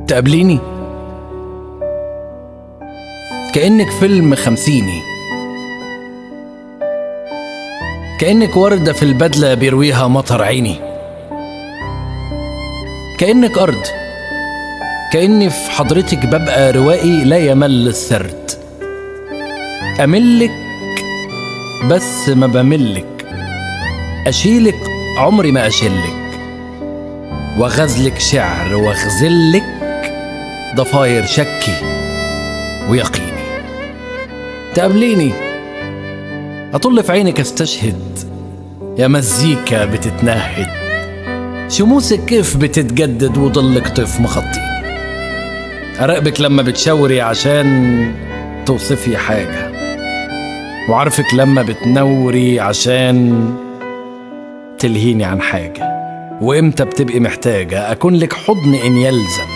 تقابليني كأنك فيلم خمسيني، كأنك وردة في البدلة بيرويها مطر عيني، كأنك أرض، كأني في حضرتك ببقى روائي لا يمل السرد. أملك بس ما بملك، أشيلك عمري ما أشيلك، وغزلك شعر واغزلك ضفاير شكي ويقيني. تقابليني أطل في عينك استشهد، يا مزيكا بتتنهد، شموسك كيف بتتجدد وضلك طيف مخطيني. أراقبك لما بتشاوري عشان توصفي حاجة، وعارفك لما بتنوري عشان تلهيني عن حاجة، وإمتى بتبقي محتاجة أكون لك حضن إن يلزم،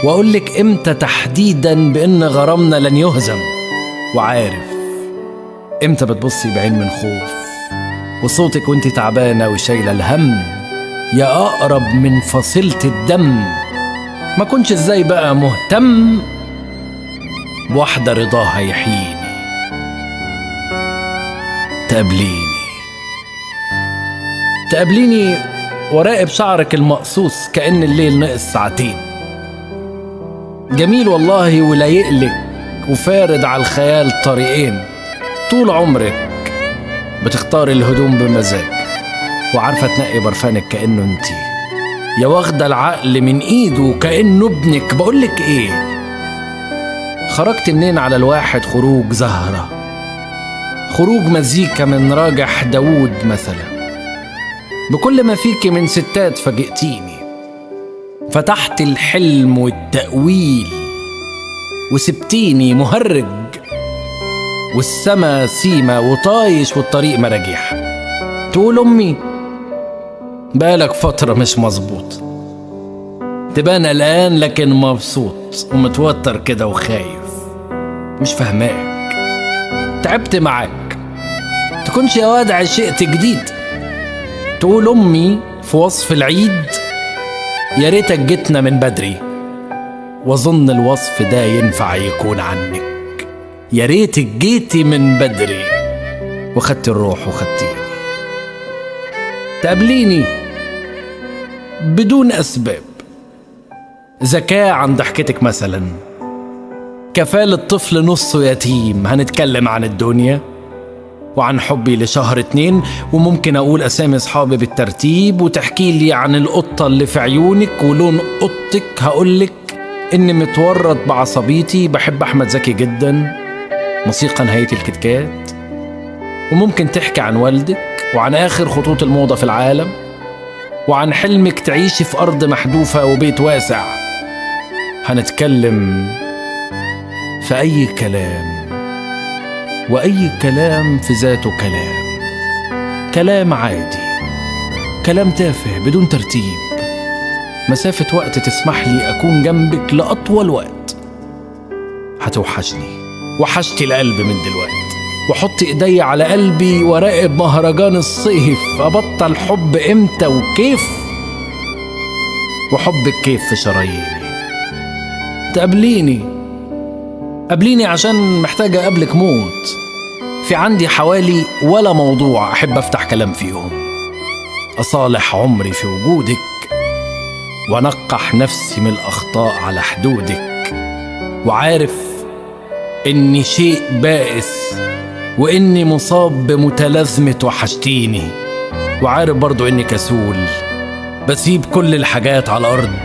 وأقولك إمتى تحديدا بإن غرامنا لن يهزم، وعارف إمتى بتبصي بعين من خوف، وصوتك وإنتي تعبانة وشايلة الهم يا أقرب من فصيلة الدم. ما كنش إزاي بقى مهتم بواحدة رضاها يحييني. تقابليني وراقب شعرك المقصوص كأن الليل نقص ساعتين، جميل والله ولا يقلك، وفارد على الخيال طريقين. طول عمرك بتختار الهدوم بمزاج، وعارفة تنقي برفانك كأنه انتي، يا واخدة العقل من ايده كأنه ابنك. بقولك ايه، خرجت منين على الواحد خروج زهرة، خروج مزيكا من راجح داود مثلا، بكل ما فيكي من ستات فاجئتيني، فتحت الحلم والتأويل وسبتيني مهرج، والسما سيما وطايش والطريق مراجيح. تقول أمي بالك فترة مش مظبوط، تبان قلقان لكن مبسوط ومتوتر كده وخايف، مش فهماك، تعبت معاك، تكونش يا واد عشقت جديد. تقول أمي في وصف العيد يا ريتك جيتنا من بدري، وظن الوصف ده ينفع يكون عنك، يا ريتك جيتي من بدري وخدت الروح وخدتيني. تقابليني بدون أسباب، ذكاء عن ضحكتك مثلا، كفالة طفل نصه يتيم. هنتكلم عن الدنيا وعن حبي لشهر 2، وممكن أقول أسامي أصحابي بالترتيب، وتحكي لي عن القطة اللي في عيونك ولون قطك. هقولك إني متورط بعصبيتي، بحب أحمد زكي جدا، موسيقى نهاية الكتكات. وممكن تحكي عن والدك وعن آخر خطوط الموضة في العالم، وعن حلمك تعيشي في أرض محدوفة وبيت واسع. هنتكلم في أي كلام، وأي كلام في ذاته كلام عادي، كلام تافه بدون ترتيب، مسافة وقت تسمح لي أكون جنبك لأطول وقت. هتوحشني، وحشتي القلب من دلوقتي، وحط إيدي على قلبي وراقب مهرجان الصيف. أبطل حب إمتى وكيف، وحبك كيف في شراييني. قابليني عشان محتاجة قبلك موت. في عندي حوالي ولا موضوع أحب أفتح كلام فيهم، أصالح عمري في وجودك، ونقح نفسي من الأخطاء على حدودك. وعارف إني شيء بائس، وإني مصاب بمتلازمة وحشتيني، وعارف برضو إني كسول، بسيب كل الحاجات على الأرض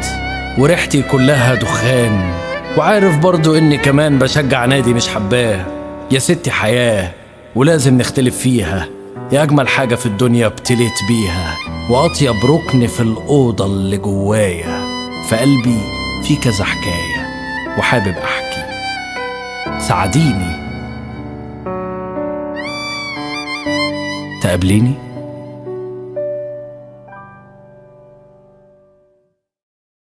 وريحتي كلها دخان. وعارف برضو إني كمان بشجع نادي مش حباه. يا ستي حياة ولازم نختلف فيها، يا أجمل حاجة في الدنيا ابتليت بيها، وأطيب ركن في الأوضة اللي جوايا. فقلبي في كذا حكاية وحابب أحكي، ساعديني. تقابليني